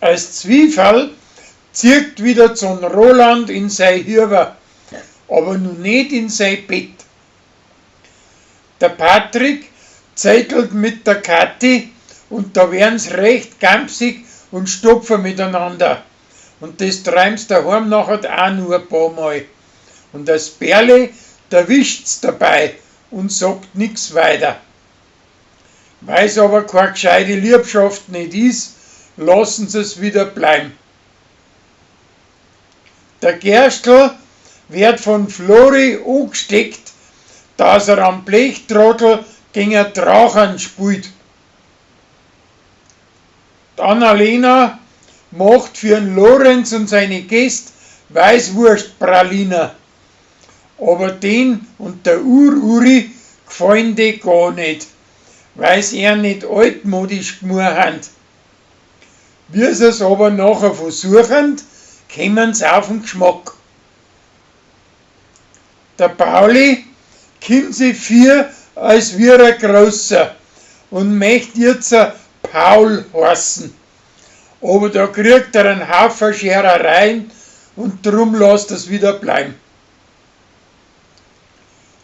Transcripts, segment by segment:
Als Zwiefel zieht wieder zum Roland in sein Hirber, aber nun nicht in sein Bett. Der Patrick zeitelt mit der Kathi und da werden's recht gampsig und stopfen miteinander. Und das träumst daheim nachher auch nur ein paar Mal. Und das Bärli, der wischt's dabei und sagt nix weiter. Weil's aber keine gescheite Liebschaft nicht ist, lassen sie es wieder bleiben. Der Gerstl wird von Flori angesteckt, dass er am Blechtrottel gegen ein Drachen spielt. Die Annalena macht für den Lorenz und seine Gäste Weißwurstpraliner. Aber den und der Uri gefallen die gar nicht, weil sie er nicht altmodisch gemacht haben. Wie sie es aber nachher versuchen, kommen sie auf den Geschmack. Der Pauli kommt sich für, als wäre er größer und möchte jetzt Paul heißen. Aber da kriegt er einen Haufen Scherereien und drum lässt es wieder bleiben.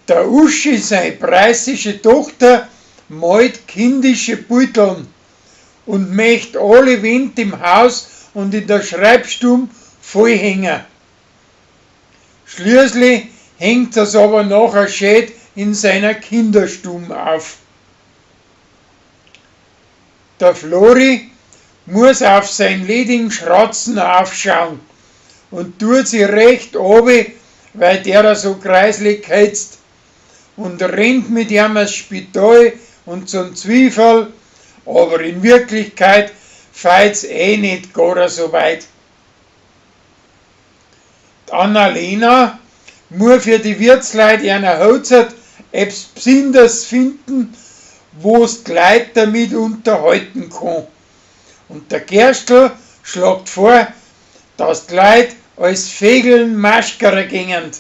Der Uschi, seine preußische Tochter, malt kindische Beuteln und möchte alle Wände im Haus und in der Schreibstube vollhängen. Schließlich hängt es aber nachher schön in seiner Kinderstube auf. Der Flori muss auf sein ledigen Schratzen aufschauen und tut sich recht runter, weil der so kreislig heizt, und rennt mit ihm ins Spital und zum Zwiefel, aber in Wirklichkeit feit's nicht gar so weit. Die Annalena muss für die Wirtsleute einer Hochzeit etwas Besonderes finden, wo's die Leute damit unterhalten kann. Und der Gerstl schlägt vor, dass die Leute als Fegeln Maschkara gingen.